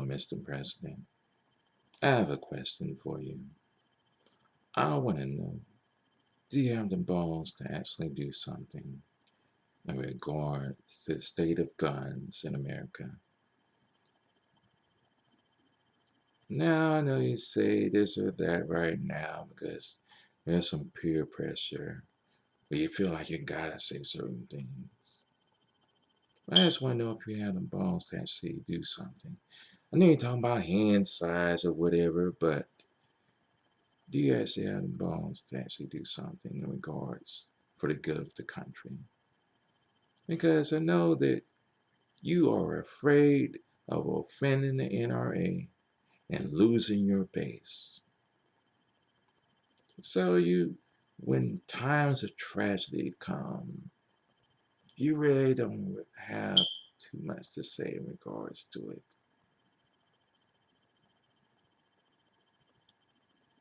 So, Mr. President, I have a question for you. I want to know, do you have the balls to actually do something in regards to the state of guns in America? Now, I know you say this or that right now because there's some peer pressure where you feel like you gotta say certain things. I just want to know if you have the balls to actually do something. I know you're talking about hand size or whatever, but do you actually have the balls to actually do something in regards for the good of the country? Because I know that you are afraid of offending the NRA and losing your base. So when times of tragedy come, you really don't have too much to say in regards to it.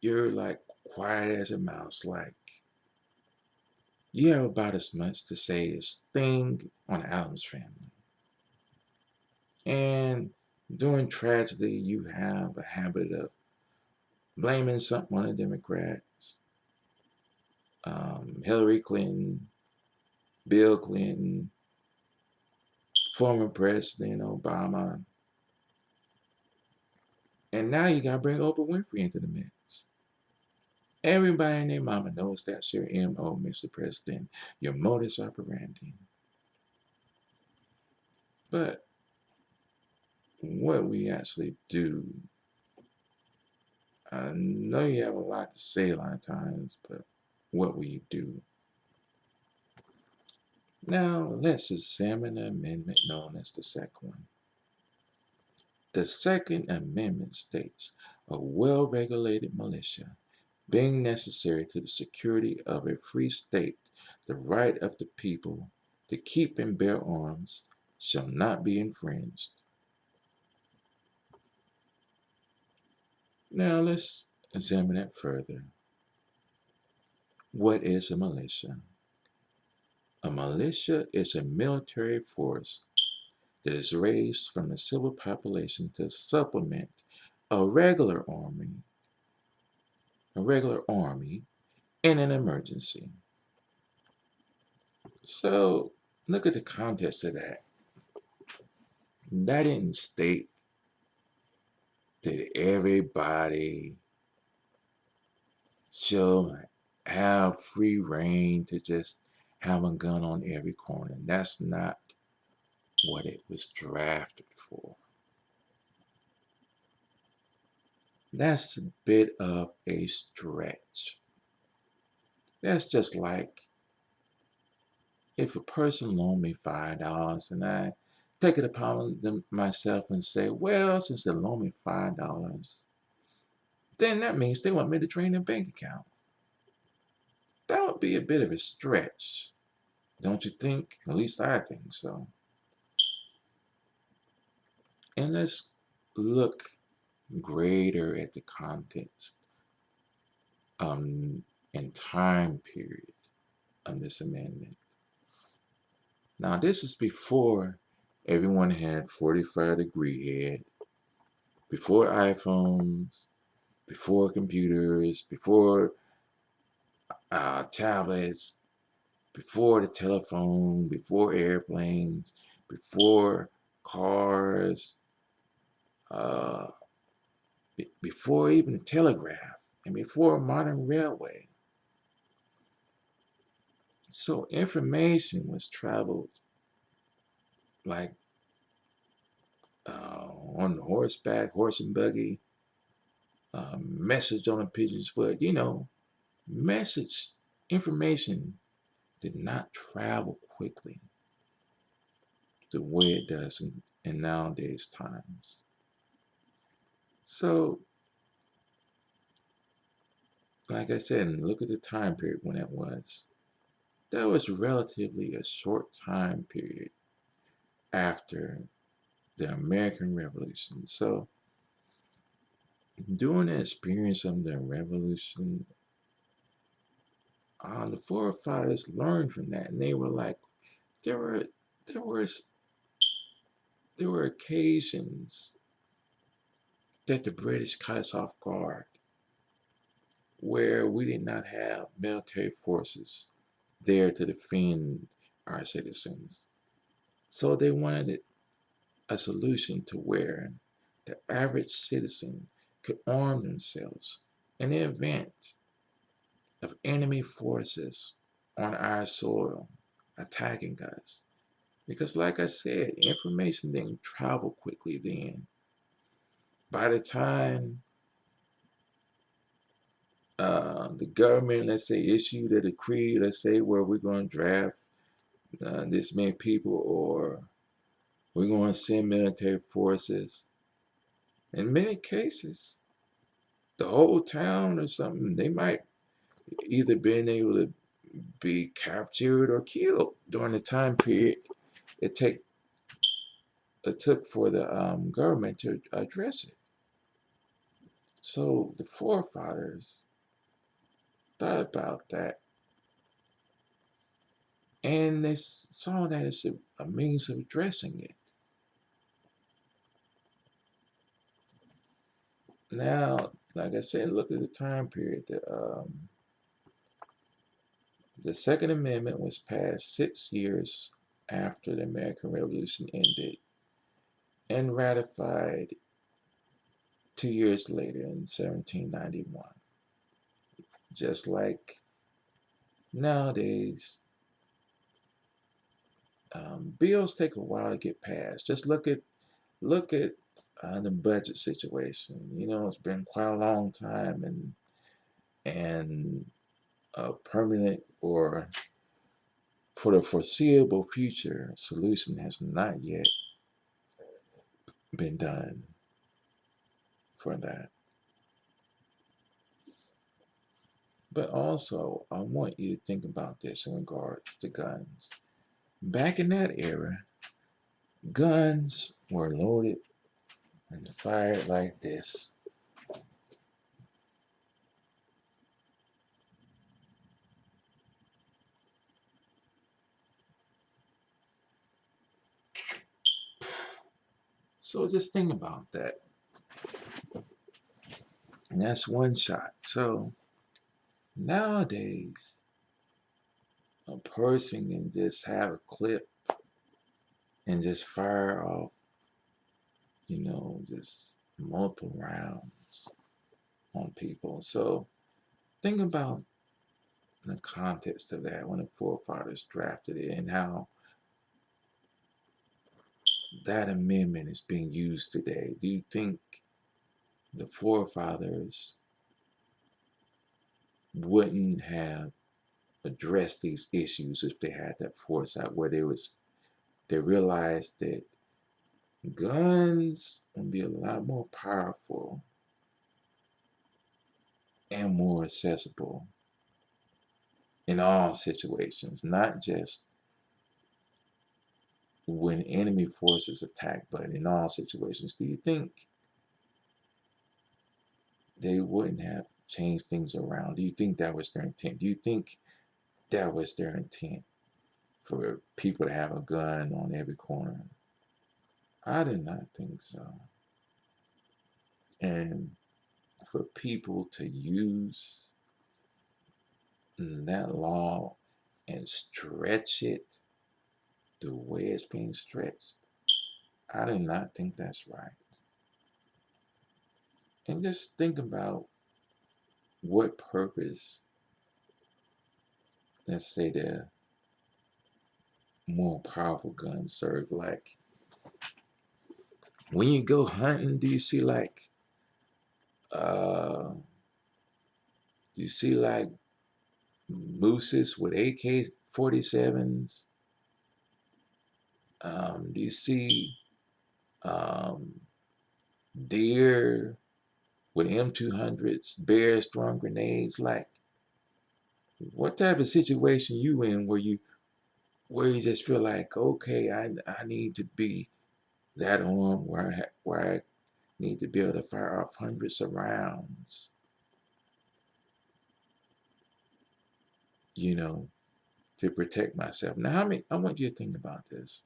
You're like quiet as a mouse, like you have about as much to say as Thing on Addams Family. And during tragedy, you have a habit of blaming something on the Democrats, Hillary Clinton, Bill Clinton, former President Obama, and now you gotta bring Oprah Winfrey into the mix. Everybody and their mama knows that's your MO, Mr. President, your modus operandi. But what we actually do, I know you have a lot to say a lot of times, but what will you do? Now, let's examine the amendment known as the second one. The Second Amendment states a well-regulated militia being necessary to the security of a free state, the right of the people to keep and bear arms shall not be infringed. Now let's examine it further. What is a militia? A militia is a military force that is raised from the civil population to supplement a regular army, in an emergency. So look at the context of that. That didn't state that everybody should have free reign to just have a gun on every corner. That's not what it was drafted for. That's a bit of a stretch. That's just like if a person loaned me $5 and I take it upon myself and say, well, since they loaned me $5, then that means they want me to drain their bank account. That would be a bit of a stretch, don't you think? At least I think so. And let's look greater at the context and time period of this amendment. Now, this is before everyone had 45-degree head, before iPhones, before computers, before tablets, before the telephone, before airplanes, before cars, uh, before even the telegraph, and before modern railway. So information was traveled like on horseback, horse and buggy, message on a pigeon's foot. Message information did not travel quickly the way it does in nowadays times. So, like I said, and look at the time period when it was. That was relatively a short time period after the American Revolution. So, during the experience of the Revolution, the forefathers learned from that, and they were like, there were there were there were occasions that the British caught us off guard, where we did not have military forces there to defend our citizens. So they wanted a solution to where the average citizen could arm themselves in the event of enemy forces on our soil attacking us. Because, like I said, information didn't travel quickly then. By the time the government, let's say, issued a decree, let's say, where we're going to draft this many people, or we're going to send military forces, in many cases, the whole town or something, they might either been able to be captured or killed during the time period it take it took for the government to address it. So the forefathers thought about that, and they saw that as a means of addressing it. Now, like I said, look at the time period. The Second Amendment was passed 6 years after the American Revolution ended and ratified 2 years later in 1791. Just like nowadays, bills take a while to get passed. Just look at the budget situation. You know, it's been quite a long time, and a permanent or for the foreseeable future solution has not yet been done for that. But also, I want you to think about this in regards to guns. Back in that era, guns were loaded and fired like this. So just think about that. And that's one shot. So nowadays, a person can just have a clip and just fire off, just multiple rounds on people. So think about the context of that when the forefathers drafted it and how that amendment is being used today. Do you think the forefathers wouldn't have addressed these issues if they had that foresight where they realized that guns would be a lot more powerful and more accessible in all situations, not just when enemy forces attack, but in all situations? Do you think they wouldn't have changed things around? Do you think that was their intent? Do you think that was their intent for people to have a gun on every corner? I did not think so. And for people to use that law and stretch it the way it's being stretched, I do not think that's right. And just think about what purpose, let's say, the more powerful guns serve. Like when you go hunting, uh do you see like mooses with AK-47s? Do you see um, deer with M200s, bears throwing grenades? Like, what type of situation you in where you just feel like, okay, I need to be that armed where I need to be able to fire off hundreds of rounds, you know, to protect myself. Now, I want you to think about this.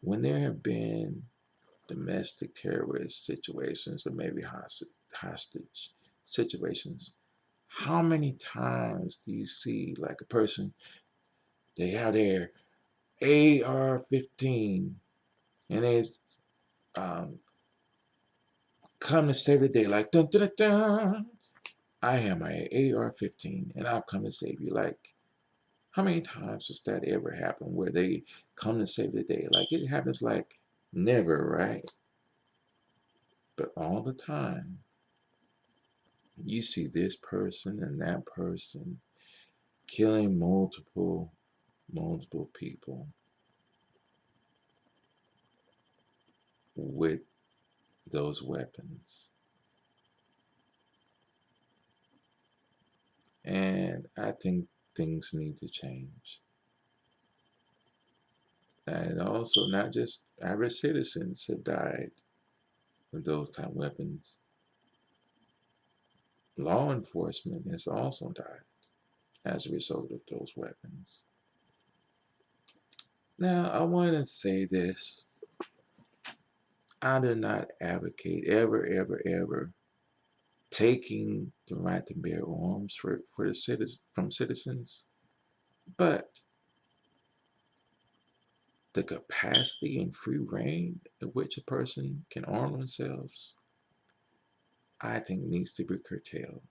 When there have been domestic terrorist situations or maybe hostage situations, how many times do you see like a person, they out there AR-15 and they um, come to save the day like dun, dun, dun, dun. I have my AR-15 and I've come to save you. Like, how many times does that ever happen where they come to save the day? Like, it happens like never, right? But all the time, you see this person and that person killing multiple people with those weapons. And I think things need to change. And also, not just average citizens have died with those type of weapons. Law enforcement has also died as a result of those weapons. Now, I want to say this. I do not advocate ever taking the right to bear arms for the from citizens, but the capacity and free reign at which a person can arm themselves, I think needs to be curtailed.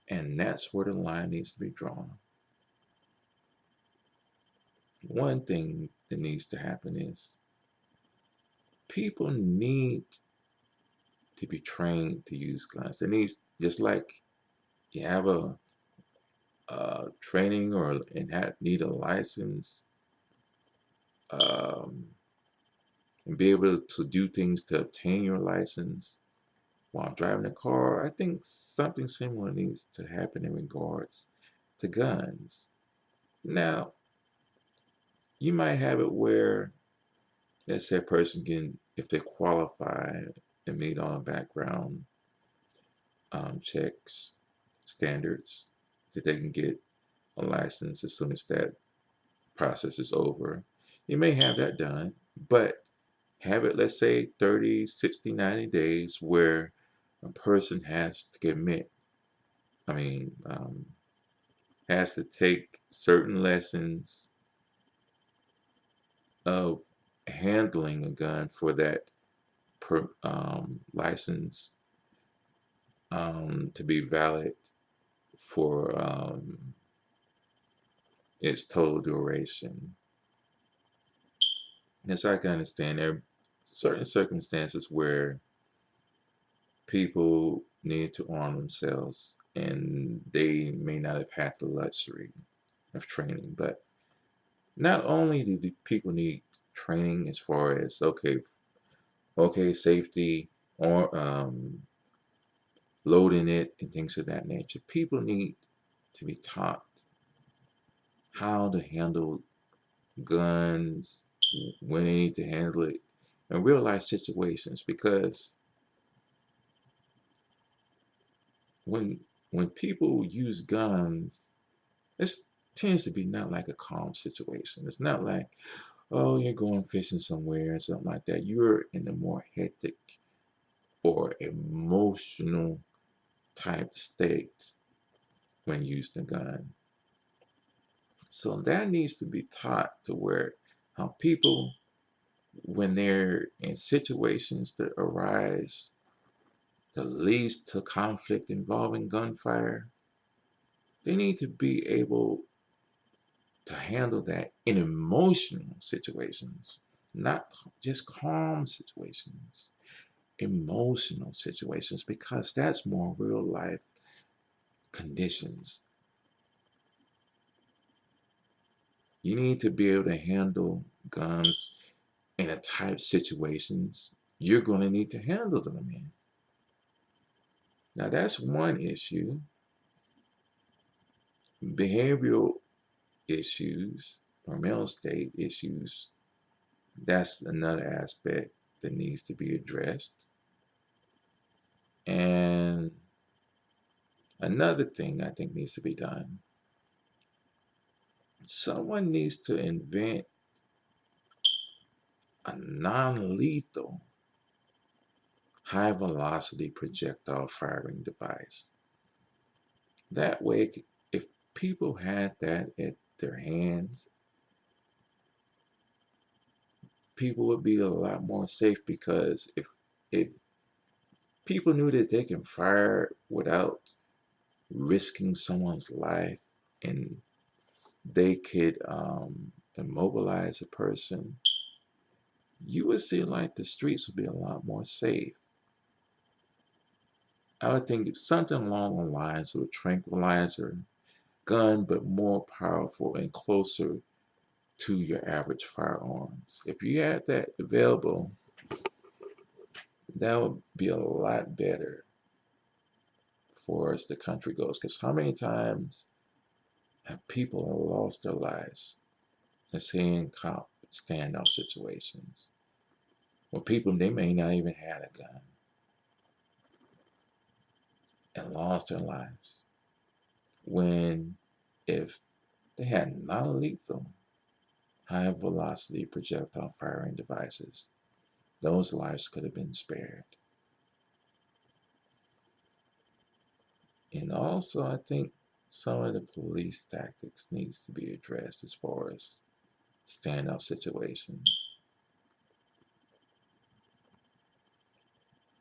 And that's where the line needs to be drawn. One thing that needs to happen is people need to be trained to use guns. They need, just like you have a training or need a license, um, and be able to do things to obtain your license while driving a car. I think something similar needs to happen in regards to guns. Now, you might have it where, let's say a person can, if they qualify and meet all the background checks, standards, that they can get a license as soon as that process is over. You may have that done, but have it, let's say, 30, 60, 90 days where a person has to commit, I mean, has to take certain lessons of handling a gun for that license to be valid for its total duration. Yes, I can understand there are certain circumstances where people need to arm themselves and they may not have had the luxury of training. But not only do the people need training as far as okay, safety or loading it and things of that nature, people need to be taught how to handle guns, when they need to handle it in real life situations, because when when people use guns, this tends to be not like a calm situation. It's not like, oh, you're going fishing somewhere or something like that. You're in a more hectic or emotional type state when using a gun. So that needs to be taught to where how people, when they're in situations that arise that leads to conflict involving gunfire, they need to be able to handle that in emotional situations, not just calm situations, emotional situations, because that's more real life conditions. You need to be able to handle guns in a type situations you're going to need to handle them in. Now that's one issue. Behavioral issues or mental state issues, that's another aspect that needs to be addressed. And another thing I think needs to be done, someone needs to invent a non-lethal, high-velocity projectile firing device. That way, if people had that at their hands, people would be a lot more safe, because if people knew that they can fire without risking someone's life, and they could immobilize a person, you would see like the streets would be a lot more safe. I would think something along the lines of a tranquilizer gun, but more powerful and closer to your average firearms. If you had that available, that would be a lot better for as the country goes. Because how many times have people lost their lives in seeing cop standoff situations where people, they may not even had a gun, and lost their lives, when if they had non-lethal, high-velocity projectile firing devices, those lives could have been spared. And also, I think some of the police tactics needs to be addressed as far as standoff situations,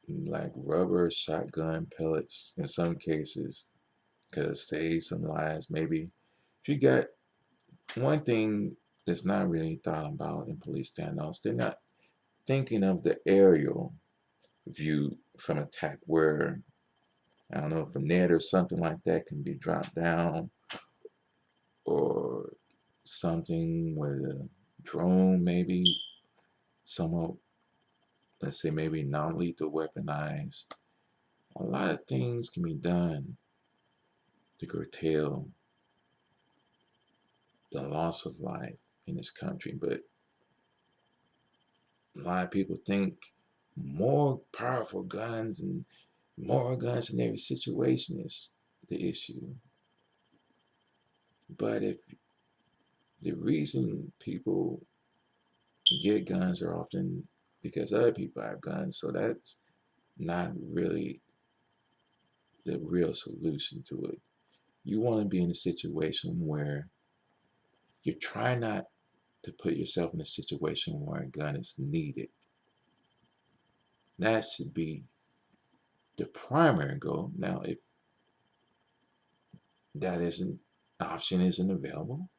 like rubber shotgun pellets in some cases could save some lives. Maybe if you got one thing that's not really thought about in police standoffs, they're not thinking of the aerial view from attack, where I don't know if a net or something like that can be dropped down, or something with a drone, maybe somewhat, let's say maybe non-lethal weaponized. A lot of things can be done to curtail the loss of life in this country, but a lot of people think more powerful guns and more guns in every situation is the issue. But if the reason people get guns are often because other people have guns, so that's not really the real solution to it. You want to be in a situation where you try not to put yourself in a situation where a gun is needed. That should be the primary goal. Now, if that isn't option isn't available,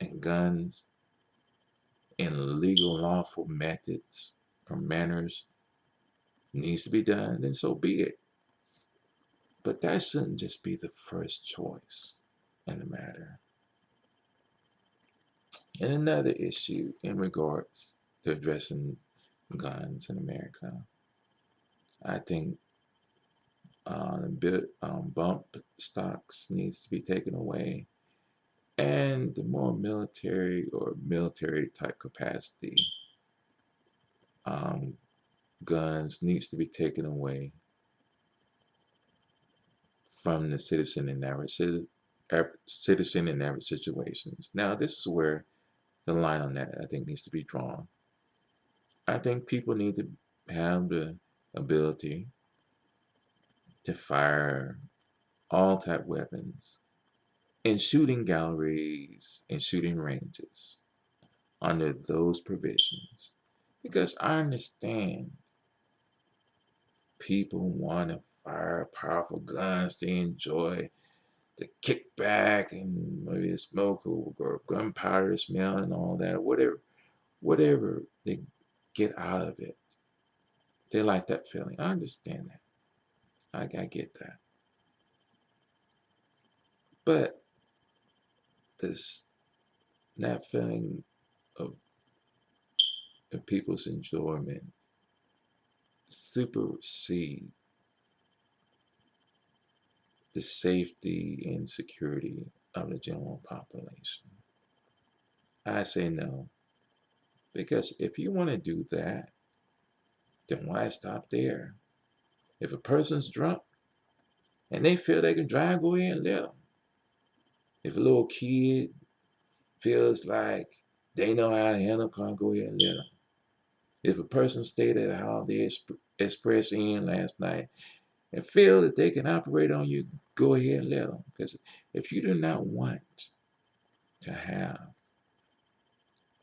and guns in legal lawful methods or manners needs to be done, then so be it. But that shouldn't just be the first choice in the matter. And another issue in regards to addressing guns in America, I think bump stocks needs to be taken away, and the more military or military type capacity um, guns needs to be taken away from the citizen in average situations. Now, this is where the line on that, I think, needs to be drawn. I think people need to have the ability to fire all type weapons in shooting galleries and shooting ranges under those provisions. Because I understand people want to fire powerful guns, they enjoy the kickback and maybe the smoke or gunpowder smell and all that, whatever they get out of it. They like that feeling. I understand that. I get that. But this that feeling of, of people's enjoyment supersede the safety and security of the general population. I say no. Because if you want to do that, then why stop there? If a person's drunk and they feel they can drive, go ahead and let them. If a little kid feels like they know how to handle a car, go ahead and let them. If a person stayed at a Holiday Express Inn last night and feel that they can operate on you, go ahead and let them. Because if you do not want to have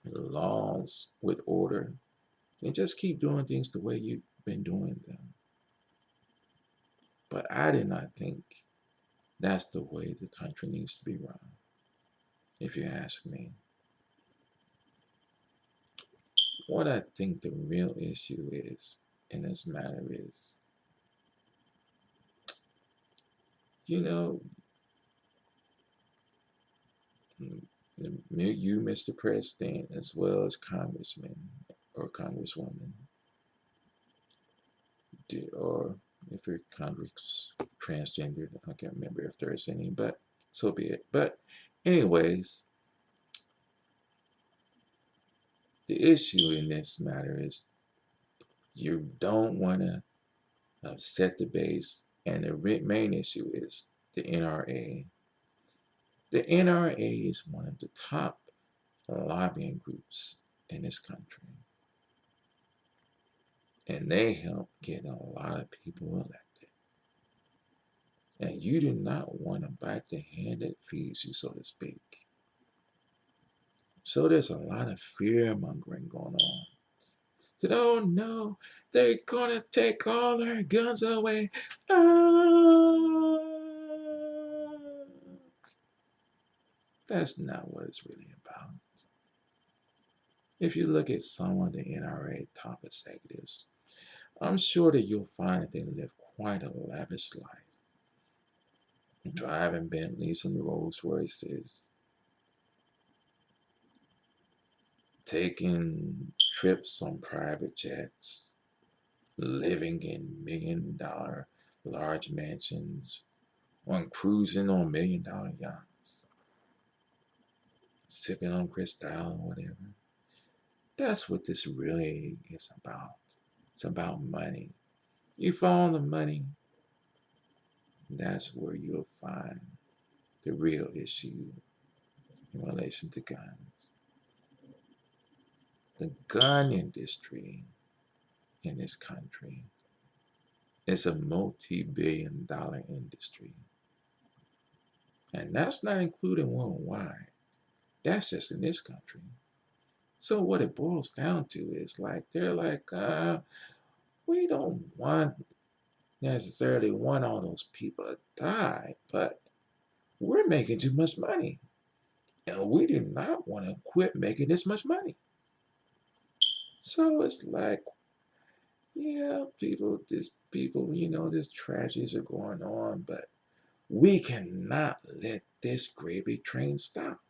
laws with order, then just keep doing things the way you've been doing them. But I did not think that's the way the country needs to be run, if you ask me. What I think the real issue is in this matter is, you know, you, Mr. President, as well as Congressman or Congresswoman, or if you're Congress transgender, I can't remember if there's any, but so be it. But anyways, the issue in this matter is you don't want to upset the base, and the main issue is the NRA. The NRA is one of the top lobbying groups in this country, and they help get a lot of people elected. And you do not want to bite the hand that feeds you, so to speak. So there's a lot of fear mongering going on. That, oh no, they're gonna take all our guns away. Ah. That's not what it's really about. If you look at some of the NRA top executives, I'm sure that you'll find that they live quite a lavish life. Driving Bentleys and Rolls Royces, taking trips on private jets, living in $1 million large mansions, on cruising on $1 million yachts, sipping on Cristal or whatever. That's what this really is about. It's about money. You follow the money, that's where you'll find the real issue in relation to guns. The gun industry in this country is a multi-billion-dollar industry. And that's not including worldwide. That's just in this country. So what it boils down to is like, they're like, we don't necessarily want all those people to die, but we're making too much money. And we do not want to quit making this much money. So it's like, yeah, these tragedies are going on, but we cannot let this gravy train stop.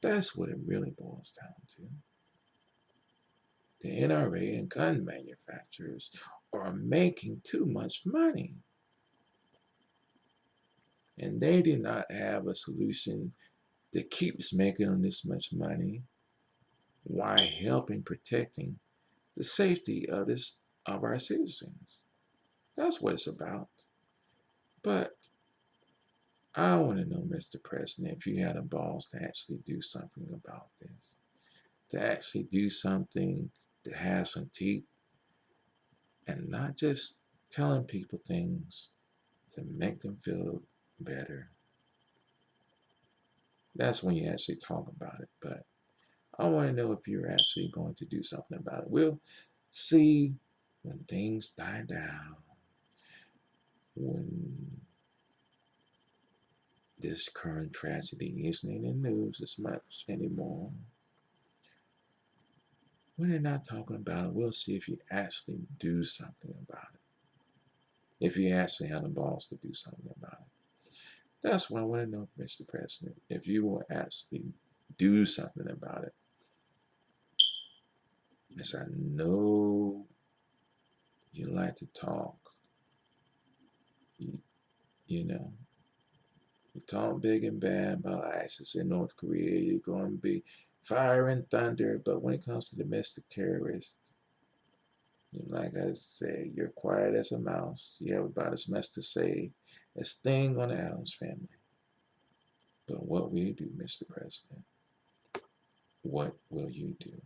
That's what it really boils down to. The NRA and gun manufacturers are making too much money. And they do not have a solution that keeps making them this much money while helping protecting the safety of our citizens. That's what it's about. But I want to know, Mr. President, if you had the balls to actually do something about this, to actually do something that has some teeth, and not just telling people things to make them feel better. That's when you actually talk about it. But I want to know if you're actually going to do something about it. We'll see when things die down, when this current tragedy isn't in the news as much anymore. When they're not talking about it, we'll see if you actually do something about it. If you actually have the balls to do something about it. That's what I want to know, Mr. President. If you will actually do something about it. Yes, I know you like to talk. You know, you talk big and bad about ISIS in North Korea. You're going to be fire and thunder. But when it comes to domestic terrorists, like I say, you're quiet as a mouse. You have about as much to say as Sting on the Addams Family. But what will you do, Mr. President? What will you do?